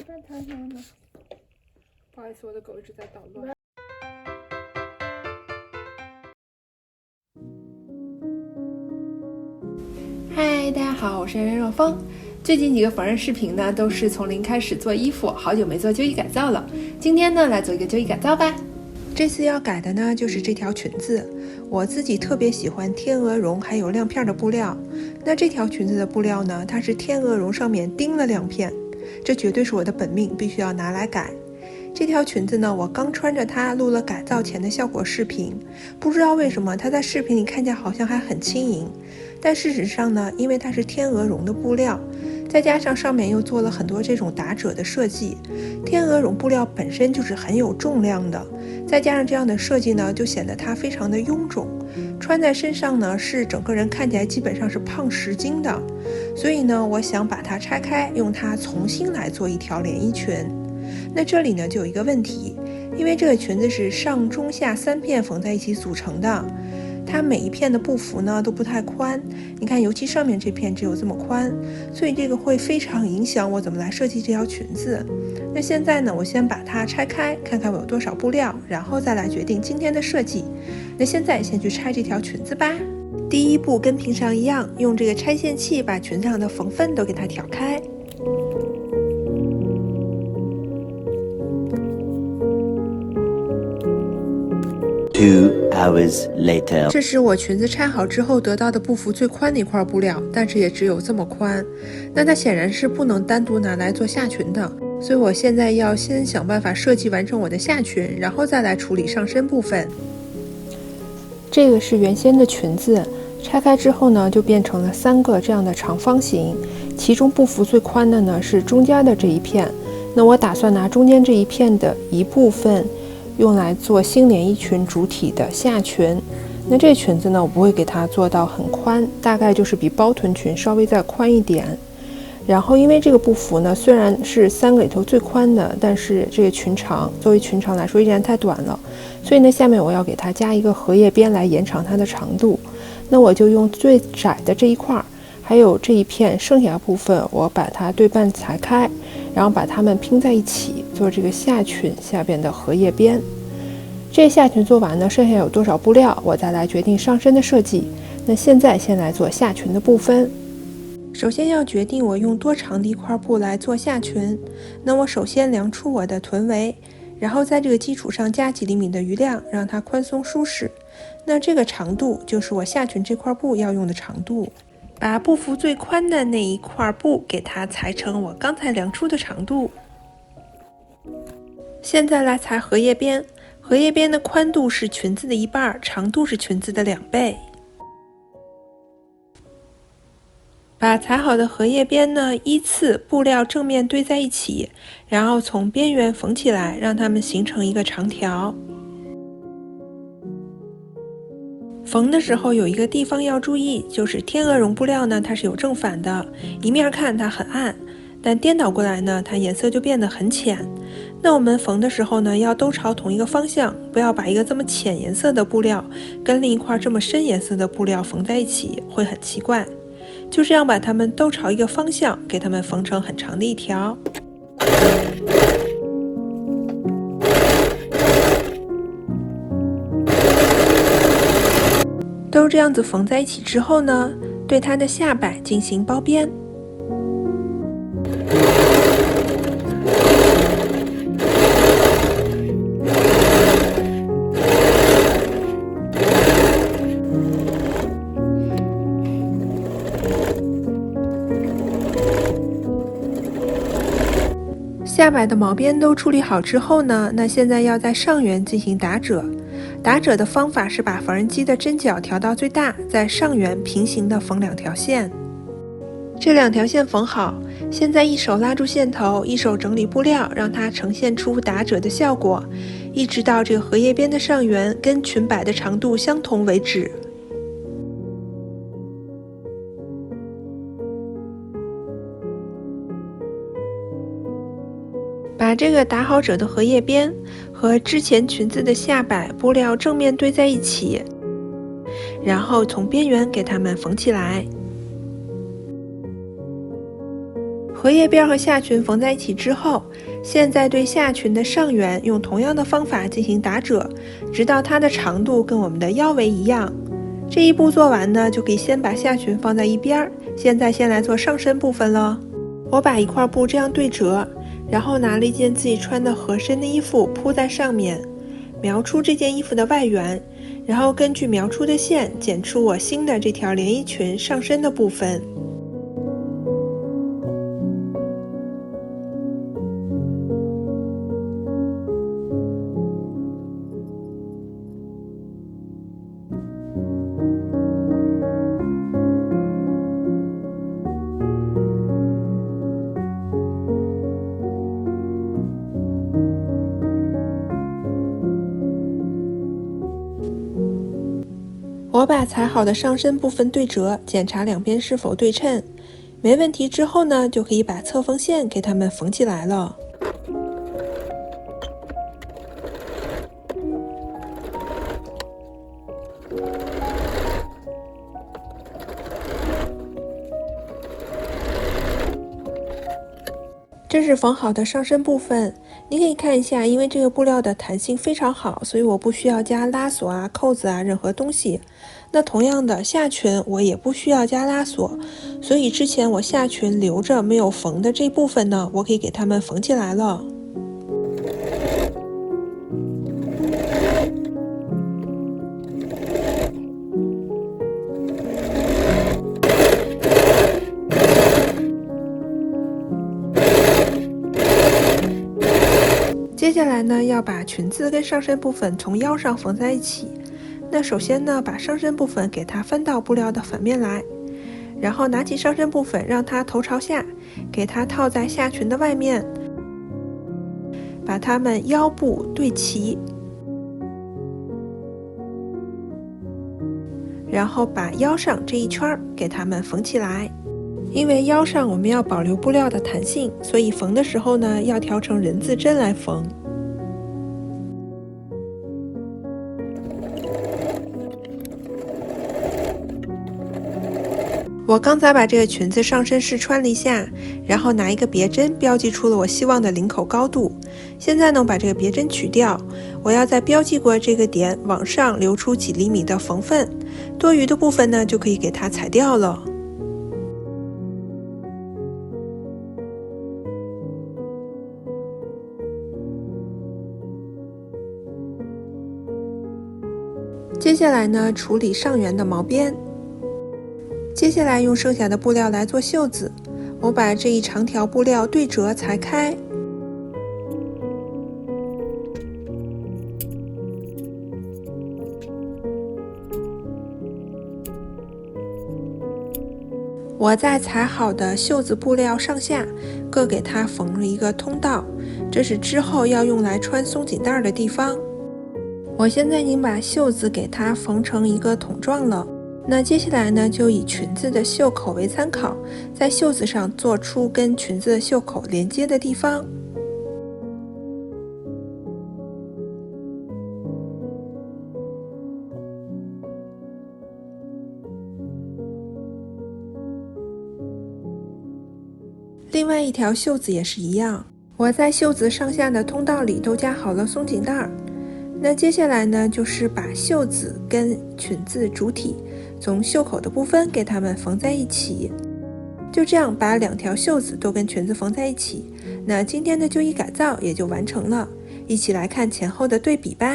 边弹上呢。不好意思，我的狗一直在捣乱。嗨，大家好，我是袁若风。最近几个缝纫视频呢，都是从零开始做衣服，好久没做旧衣改造了。今天呢，来做一个旧衣改造吧。这次要改的呢，就是这条裙子。我自己特别喜欢天鹅绒还有亮片的布料。那这条裙子的布料呢，它是天鹅绒上面钉了亮片，这绝对是我的本命，必须要拿来改。这条裙子呢，我刚穿着它录了改造前的效果视频，不知道为什么它在视频里看起来好像还很轻盈，但事实上呢，因为它是天鹅绒的布料，再加上上面又做了很多这种打褶的设计，天鹅绒布料本身就是很有重量的，再加上这样的设计呢，就显得它非常的臃肿，穿在身上呢，是整个人看起来基本上是胖10斤的，所以呢，我想把它拆开，用它重新来做一条连衣裙。那这里呢就有一个问题，因为这个裙子是上中下3片缝在一起组成的，它每一片的布幅呢都不太宽，你看尤其上面这片只有这么宽，所以这个会非常影响我怎么来设计这条裙子。那现在呢，我先把它拆开，看看我有多少布料，然后再来决定今天的设计。那现在先去拆这条裙子吧。第一步跟平常一样，用这个拆线器把裙子上的缝缝都给它挑开。2 hours later， 这是我裙子拆好之后得到的布幅最宽的一块布料，但是也只有这么宽。那它显然是不能单独拿来做下裙的，所以我现在要先想办法设计完成我的下裙，然后再来处理上身部分。这个是原先的裙子，拆开之后呢，就变成了3个这样的长方形，其中布幅最宽的呢是中间的这一片。那我打算拿中间这一片的一部分用来做新连衣裙主体的下裙。那这裙子呢，我不会给它做到很宽，大概就是比包臀裙稍微再宽一点。然后因为这个布幅呢，虽然是3个里头最宽的，但是这个裙长作为裙长来说依然太短了，所以呢，下面我要给它加一个荷叶边来延长它的长度。那我就用最窄的这一块，还有这一片剩下的部分，我把它对半裁开，然后把它们拼在一起，做这个下裙下边的荷叶边。这下裙做完呢，剩下有多少布料，我再来决定上身的设计。那现在先来做下裙的部分。首先要决定我用多长的一块布来做下裙。那我首先量出我的臀围，然后在这个基础上加几厘米的余量，让它宽松舒适。那这个长度就是我下裙这块布要用的长度。把布幅最宽的那一块布给它裁成我刚才量出的长度。现在来裁荷叶边，荷叶边的宽度是裙子的1半，长度是裙子的2倍。把裁好的荷叶边呢，依次布料正面堆在一起，然后从边缘缝起来，让它们形成一个长条。缝的时候有一个地方要注意，就是天鹅绒布料呢，它是有正反的，一面看它很暗，但颠倒过来呢，它颜色就变得很浅。那我们缝的时候呢，要都朝同一个方向，不要把一个这么浅颜色的布料跟另一块这么深颜色的布料缝在一起，会很奇怪。就这样把它们都朝一个方向，给它们缝成很长的一条。都这样子缝在一起之后呢，对它的下摆进行包边。下摆的毛边都处理好之后呢，那现在要在上缘进行打褶。打褶的方法是把缝纫机的针脚调到最大，在上缘平行的缝2条线。这2条线缝好，现在一手拉住线头，一手整理布料，让它呈现出打褶的效果，一直到这个荷叶边的上缘跟裙摆的长度相同为止。把这个打好褶的荷叶边和之前裙子的下摆布料正面堆在一起，然后从边缘给它们缝起来。荷叶边和下裙缝在一起之后，现在对下裙的上缘用同样的方法进行打褶，直到它的长度跟我们的腰围一样。这一步做完呢，就可以先把下裙放在一边。现在先来做上身部分了。我把一块布这样对折，然后拿了一件自己穿的合身的衣服铺在上面，描出这件衣服的外缘，然后根据描出的线剪出我新的这条连衣裙上身的部分。我把裁好的上身部分对折，检查两边是否对称，没问题之后呢，就可以把侧缝线给它们缝起来了。这是缝好的上身部分，你可以看一下，因为这个布料的弹性非常好，所以我不需要加拉锁啊、扣子啊任何东西。那同样的，下裙我也不需要加拉锁，所以之前我下裙留着没有缝的这部分呢，我可以给它们缝起来了。接下来呢，要把裙子跟上身部分从腰上缝在一起。那首先呢，把上身部分给它翻到布料的反面来，然后拿起上身部分，让它头朝下，给它套在下裙的外面，把它们腰部对齐，然后把腰上这一圈给它们缝起来。因为腰上我们要保留布料的弹性，所以缝的时候呢，要调成人字针来缝。我刚才把这个裙子上身试穿了一下，然后拿一个别针标记出了我希望的领口高度。现在呢，把这个别针取掉，我要在标记过这个点往上留出几厘米的缝份，多余的部分呢就可以给它裁掉了。接下来呢，处理上缘的毛边。接下来用剩下的布料来做袖子，我把这一长条布料对折裁开，我在裁好的袖子布料上下各给它缝了一个通道，这是之后要用来穿松紧带的地方。我现在已经把袖子给它缝成一个筒状了。那接下来呢，就以裙子的袖口为参考，在袖子上做出跟裙子的袖口连接的地方。另外一条袖子也是一样，我在袖子上下的通道里都加好了松紧带。那接下来呢，就是把袖子跟裙子主体从袖口的部分给它们缝在一起，就这样把两条袖子都跟裙子缝在一起。那今天的旧衣改造也就完成了，一起来看前后的对比吧。